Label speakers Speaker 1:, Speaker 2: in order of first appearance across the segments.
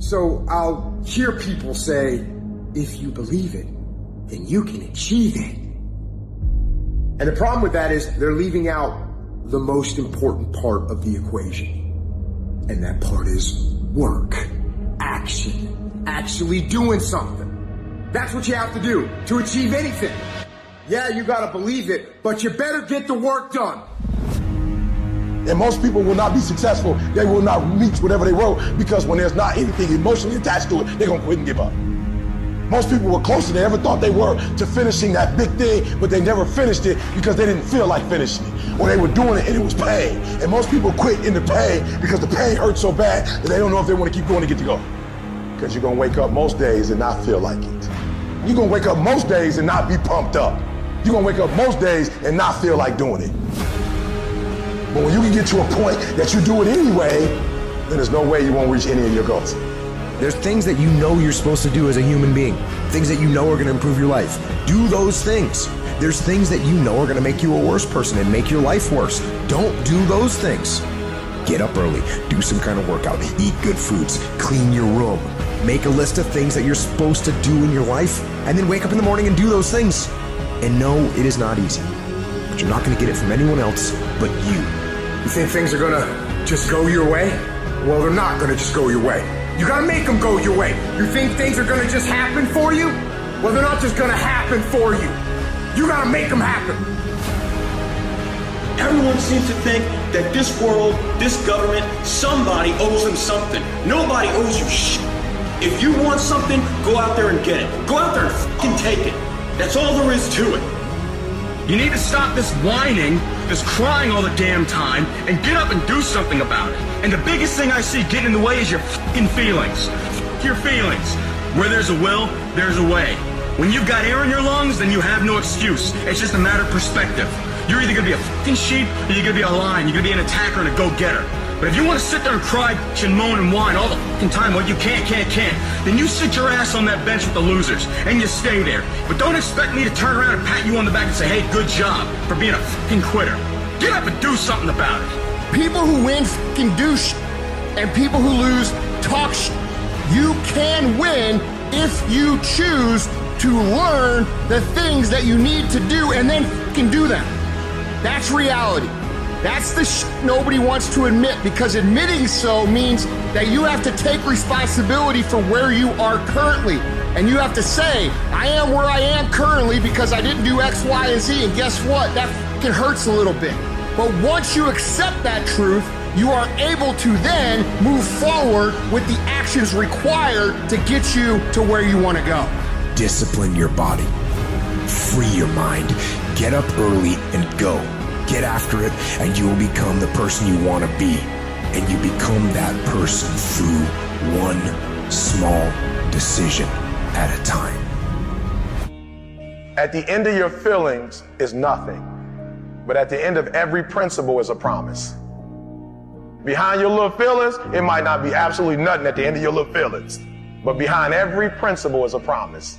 Speaker 1: So I'll hear people say, if you believe it, then you can achieve it. And the problem with that is they're leaving out the most important part of the equation. And that part is work, action, actually doing something. That's what you have to do to achieve anything. Yeah, you gotta believe it, but you better get the work done.
Speaker 2: And most people will not be successful. They will not reach whatever they wrote because when there's not anything emotionally attached to it, they're gonna quit and give up. Most people were closer than they ever thought they were to finishing that big thing, but they never finished it because they didn't feel like finishing it. Or they were doing it and it was pain. And most people quit in the pain because the pain hurts so bad that they don't know if they want to keep going to get to go. Because you're gonna wake up most days and not feel like it. You're gonna wake up most days and not be pumped up. You're gonna wake up most days and not feel like doing it. But when you can get to a point that you do it anyway, then there's no way you won't reach any of your goals.
Speaker 3: There's things that you know you're supposed to do as a human being, things that you know are gonna improve your life. Do those things. There's things that you know are gonna make you a worse person and make your life worse. Don't do those things. Get up early, do some kind of workout, eat good foods, clean your room, make a list of things that you're supposed to do in your life, and then wake up in the morning and do those things. And no, it is not easy, but you're not gonna get it from anyone else but you.
Speaker 1: You think things are gonna just go your way? Well, they're not gonna just go your way. You gotta make them go your way. You think things are gonna just happen for you? Well, they're not just gonna happen for you. You gotta make them happen.
Speaker 4: Everyone seems to think that this world, this government, somebody owes them something. Nobody owes you shit. If you want something, go out there and get it. Go out there and fucking take it. That's all there is to it.
Speaker 5: You need to stop this whining, this crying all the damn time, and get up and do something about it. And the biggest thing I see getting in the way is your fucking feelings. Your feelings. Where there's a will, there's a way. When you've got air in your lungs, then you have no excuse. It's just a matter of perspective. You're either gonna be a fucking sheep, or you're gonna be a lion. You're gonna be an attacker and a go-getter. But if you want to sit there and cry and moan and whine all the fucking time, well, you can't, then you sit your ass on that bench with the losers, and you stay there. But don't expect me to turn around and pat you on the back and say, hey, good job for being a fucking quitter. Get up and do something about it.
Speaker 6: People who win fucking do shit, and people who lose talk shit. You can win if you choose to learn the things that you need to do and then fucking do them. That's reality. That's the shit nobody wants to admit, because admitting so means that you have to take responsibility for where you are currently. And you have to say, I am where I am currently because I didn't do X, Y, and Z. And guess what? That fucking hurts a little bit. But once you accept that truth, you are able to then move forward with the actions required to get you to where you want to go.
Speaker 3: Discipline your body. Free your mind. Get up early and go. Get after it, and you will become the person you want to be. And you become that person through one small decision at a time.
Speaker 2: At the end of your feelings is nothing, but at the end of every principle is a promise. Behind your little feelings, it might not be absolutely nothing at the end of your little feelings, but behind every principle is a promise.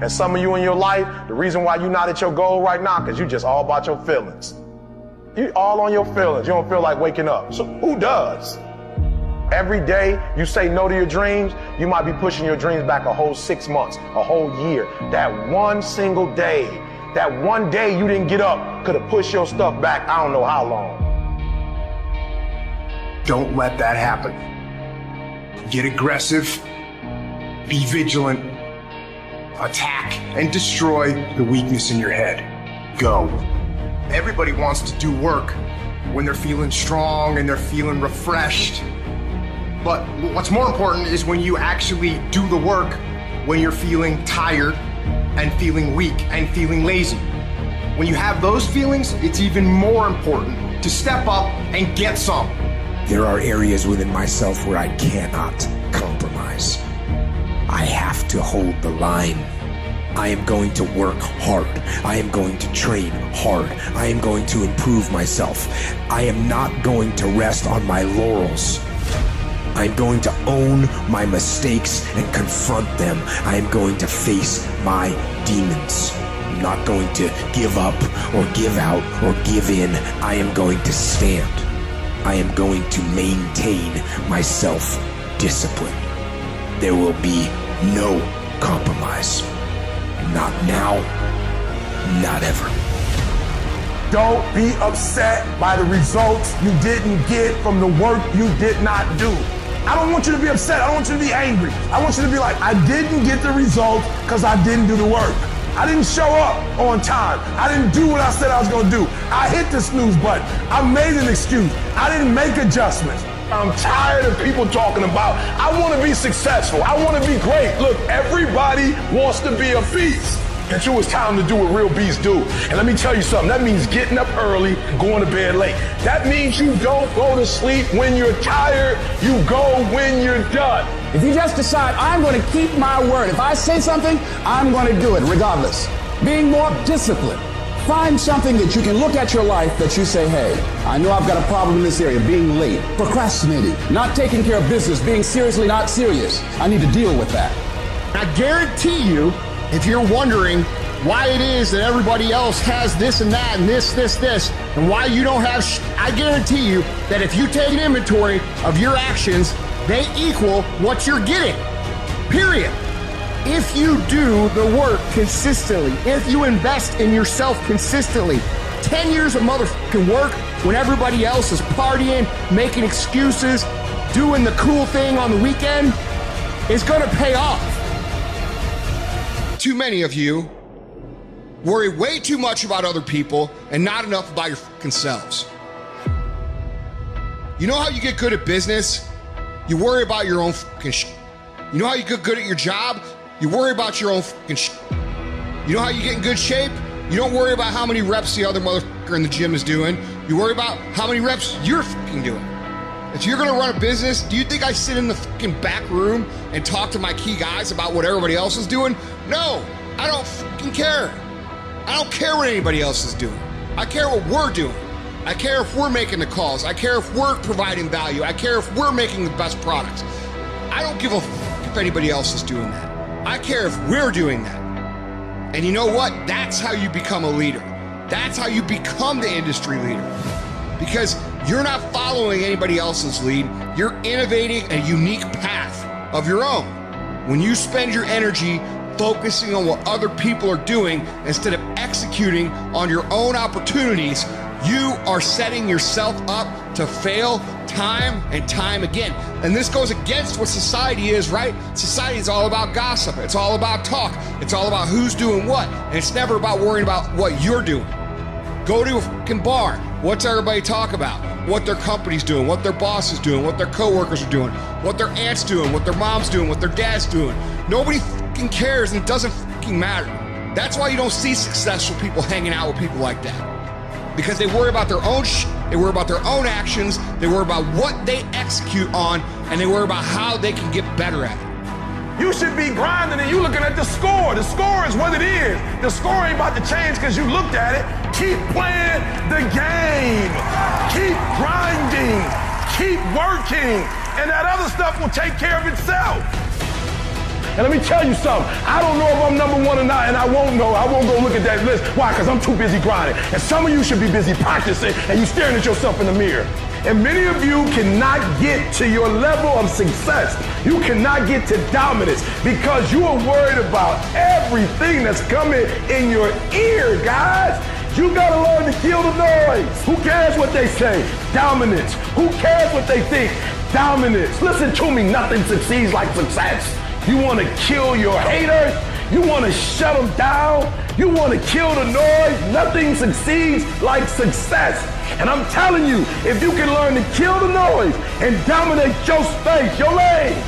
Speaker 2: And some of you in your life, the reason why you're not at your goal right now, because you just all about your feelings. You all on your feelings. You don't feel like waking up. So who does? Every day you say no to your dreams, you might be pushing your dreams back a whole 6 months, a whole year. That one single day, that one day you didn't get up could have pushed your stuff back I don't know how long.
Speaker 1: Don't let that happen. Get aggressive, be vigilant, attack and destroy the weakness in your head. Go. Everybody wants to do work when they're feeling strong and they're feeling refreshed. But what's more important is when you actually do the work when you're feeling tired and feeling weak and feeling lazy. When you have those feelings, it's even more important to step up and get some.
Speaker 3: There are areas within myself where I cannot compromise. I have to hold the line. I am going to work hard. I am going to train hard. I am going to improve myself. I am not going to rest on my laurels. I am going to own my mistakes and confront them. I am going to face my demons. I'm not going to give up or give out or give in. I am going to stand. I am going to maintain my self-discipline. there will be no compromise. Not now, not ever.
Speaker 2: Don't be upset by the results you didn't get from the work you did not do. I don't want you to be upset. I don't want you to be angry. I want you to be like, I didn't get the results because I didn't do the work. I didn't show up on time. I didn't do what I said I was going to do. I hit the snooze button. I made an excuse. I didn't make adjustments. I'm tired of people talking about, I want to be successful. I want to be great. Look, everybody wants to be a beast. Until it's time to do what real beasts do. And let me tell you something, that means getting up early, going to bed late. That means you don't go to sleep when you're tired, you go when you're done.
Speaker 7: If you just decide, I'm going to keep my word. If I say something, I'm going to do it regardless. Being more disciplined. Find something that you can look at your life that you say, hey, I know I've got a problem in this area, being late, procrastinating, not taking care of business, being seriously not serious. I need to deal with that.
Speaker 6: I guarantee you, if you're wondering why it is that everybody else has this and that and this, and why you don't have I guarantee you that if you take an inventory of your actions, they equal what you're getting. Period. If you do the work consistently, if you invest in yourself consistently, 10 years of motherfucking work when everybody else is partying, making excuses, doing the cool thing on the weekend, is gonna pay off. Too many of you worry way too much about other people and not enough about your fucking selves. You know how you get good at business? You worry about your own fucking shit. You know how you get good at your job? You worry about your own fucking shit. You know how you get in good shape? You don't worry about how many reps the other motherfucker in the gym is doing. You worry about how many reps you're fucking doing. If you're gonna run a business, do you think I sit in the fucking back room and talk to my key guys about what everybody else is doing? No, I don't fucking care. I don't care what anybody else is doing. I care what we're doing. I care if we're making the calls. I care if we're providing value. I care if we're making the best products. I don't give a fuck if anybody else is doing that. I care if we're doing that. And you know what? That's how you become a leader. That's how you become the industry leader. Because you're not following anybody else's lead. You're innovating a unique path of your own. When you spend your energy focusing on what other people are doing instead of executing on your own opportunities, you are setting yourself up to fail time and time again. And this goes against what society is, right? Society is all about gossip. It's all about talk. It's all about who's doing what. And it's never about worrying about what you're doing. Go to a fucking bar. What's everybody talk about? What their company's doing, what their boss is doing, what their coworkers are doing, what their aunt's doing, what their mom's doing, what their dad's doing. Nobody fucking cares, and it doesn't fucking matter. That's why you don't see successful people hanging out with people like that. Because they worry about their own shit, they worry about their own actions, they worry about what they execute on, and they worry about how they can get better at it.
Speaker 2: You should be grinding and you looking at the score. The score is what it is. The score ain't about to change because you looked at it. Keep playing the game. Keep grinding. Keep working. And that other stuff will take care of itself. And let me tell you something. I don't know if I'm number one or not, and I won't know. I won't go look at that list. Why? Because I'm too busy grinding. And some of you should be busy practicing, and you staring at yourself in the mirror. And many of you cannot get to your level of success. You cannot get to dominance because you are worried about everything that's coming in your ear, guys. You gotta learn to kill the noise. Who cares what they say? Dominance. Who cares what they think? Dominance. Listen to me, nothing succeeds like success. You wanna kill your haters? You wanna shut them down? You wanna kill the noise? Nothing succeeds like success. And I'm telling you, if you can learn to kill the noise and dominate your space, your lane,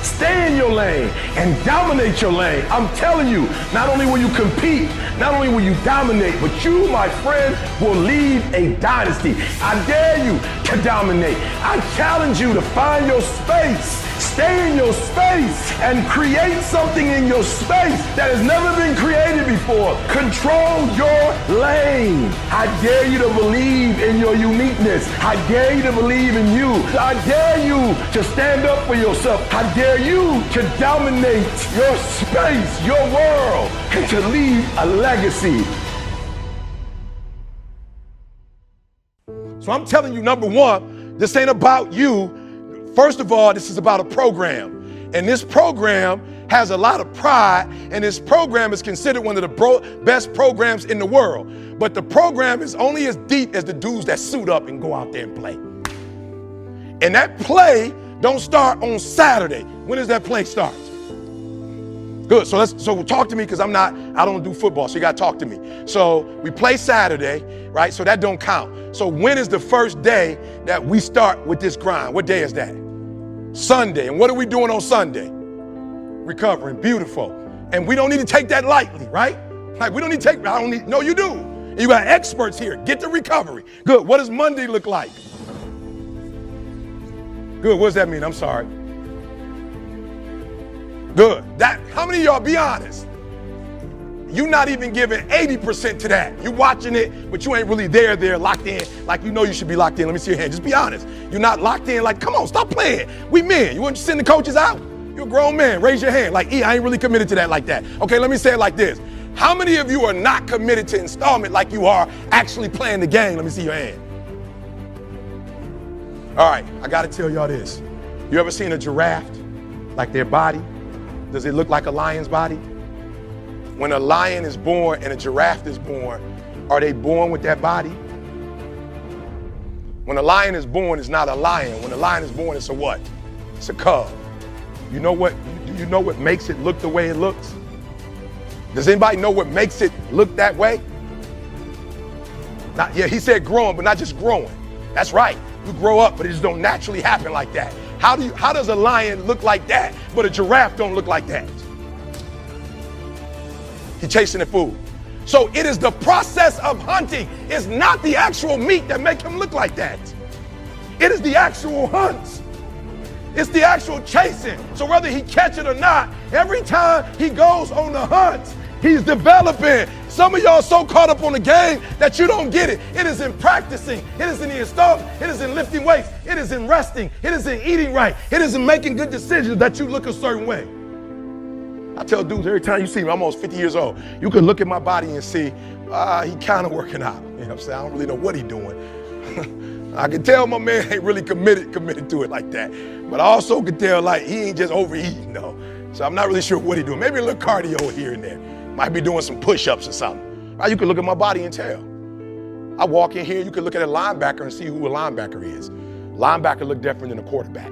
Speaker 2: stay in your lane and dominate your lane, I'm telling you, not only will you compete, not only will you dominate, but you, my friend, will lead a dynasty. I dare you to dominate. I challenge you to find your space. Stay in your space and create something in your space that has never been created before. Control your lane. I dare you to believe in your uniqueness. I dare you to believe in you. I dare you to stand up for yourself. I dare you to dominate your space, your world, and to leave a legacy. So I'm telling you, number one, this ain't about you. First of all, this is about a program. And this program has a lot of pride, and this program is considered one of the best programs in the world. But the program is only as deep as the dudes that suit up and go out there and play. And that play don't start on Saturday. When does that play start? Good. So talk to me, because I don't do football, so you gotta talk to me. So we play Saturday, right? So that don't count. So when is the first day that we start with this grind? What day is that? Sunday. And what are we doing on Sunday? Recovering. Beautiful. And we don't need to take that lightly, right? Like, we don't need to take, no, you do. And you got experts here. Get the recovery. Good. What does Monday look like? Good. What does that mean? I'm sorry. Good. How many of y'all, be honest? You're not even giving 80% to that. You're watching it, but you ain't really there, locked in, like you know you should be locked in. Let me see your hand. Just be honest. You're not locked in, like, come on, stop playing. We men. You want to send the coaches out? You're a grown man. Raise your hand. Like, I ain't really committed to that like that. Okay, let me say it like this. How many of you are not committed to installment like you are actually playing the game? Let me see your hand. All right, I got to tell y'all this. You ever seen a giraffe, like their body? Does it look like a lion's body? When a lion is born and a giraffe is born, are they born with that body? When a lion is born, it's not a lion. When a lion is born, it's a what? It's a cub. Do you know what makes it look the way it looks? Does anybody know what makes it look that way? He said growing, but not just growing. That's right. You grow up, but it just don't naturally happen like that. How does a lion look like that, but a giraffe don't look like that? He's chasing the food. So it is the process of hunting. It's not the actual meat that make him look like that. It is the actual hunts. It's the actual chasing. So whether he catch it or not, every time he goes on the hunt, he's developing. Some of y'all so caught up on the game that you don't get it. It is in practicing. It is in the installment. It is in lifting weights. It is in resting. It is in eating right. It is in making good decisions that you look a certain way. I tell dudes every time you see me, I'm almost 50 years old, you can look at my body and see, he kind of working out. You know what I'm saying? I don't really know what he's doing. I can tell my man ain't really committed to it like that. But I also can tell, like, he ain't just overeating, though. So I'm not really sure what he's doing. Maybe a little cardio here and there. Might be doing some push-ups or something. Right? You can look at my body and tell. I walk in here, you can look at a linebacker and see who a linebacker is. Linebacker look different than a quarterback.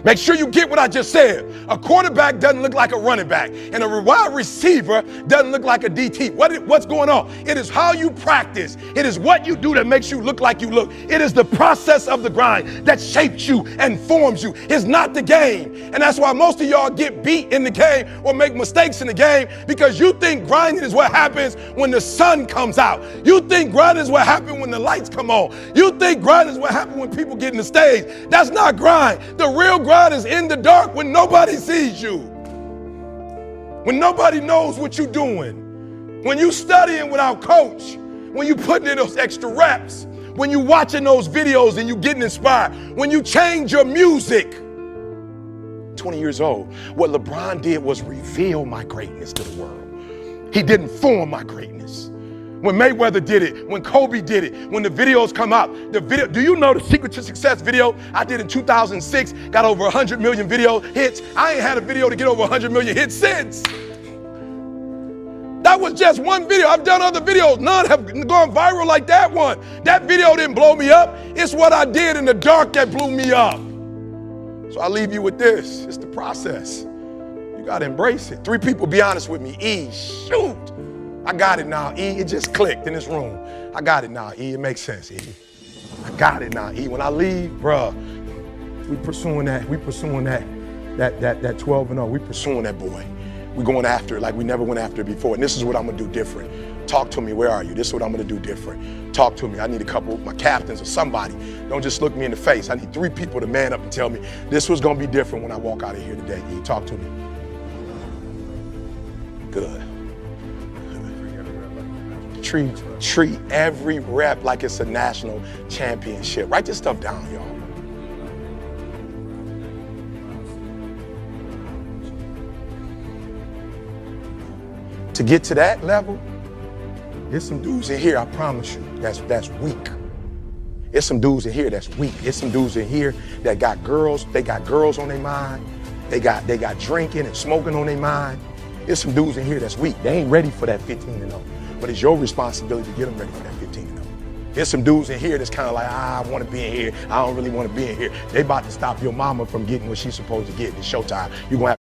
Speaker 2: Make sure you get what I just said. A quarterback doesn't look like a running back, and a wide receiver doesn't look like a DT. What's going on? It is how you practice. It is what you do that makes you look like you look. It is the process of the grind that shapes you and forms you. It's not the game. And that's why most of y'all get beat in the game or make mistakes in the game, because you think grinding is what happens when the sun comes out. You think grinding is what happens when the lights come on. You think grinding is what happens when people get in the stage. That's not grind. The real grind is in the dark when nobody sees you. When nobody knows what you're doing. When you studying without coach. When you putting in those extra reps. When you watching those videos and you getting inspired. When you change your music. 20 years old. What LeBron did was reveal my greatness to the world. He didn't form my greatness. When Mayweather did it, when Kobe did it, when the videos come out, do you know the Secret to Success video I did in 2006, got over 100 million video hits? I ain't had a video to get over 100 million hits since. That was just one video. I've done other videos. None have gone viral like that one. That video didn't blow me up. It's what I did in the dark that blew me up. So I leave you with this. It's the process. You got to embrace it. 3 people be honest with me. Shoot. I got it now, It just clicked in this room. I got it now, It makes sense, I got it now, When I leave, bruh, we pursuing that 12 and 0. We pursuing that boy. We going after it like we never went after it before. And this is what I'm gonna do different. Talk to me, where are you? This is what I'm gonna do different. Talk to me. I need a couple of my captains or somebody. Don't just look me in the face. I need 3 people to man up and tell me this was gonna be different when I walk out of here today, Talk to me. Good. Treat every rep like it's a national championship. Write this stuff down, y'all. To get to that level, there's some dudes in here, I promise you, that's weak. It's some dudes in here that's weak. It's some dudes in here that got girls. They got girls on their mind. They got drinking and smoking on their mind. There's some dudes in here that's weak. They ain't ready for that 15-0. But it's your responsibility to get them ready for that 15-0. There's some dudes in here that's kind of like, I want to be in here. I don't really want to be in here. They about to stop your mama from getting what she's supposed to get. It's showtime. You're going to have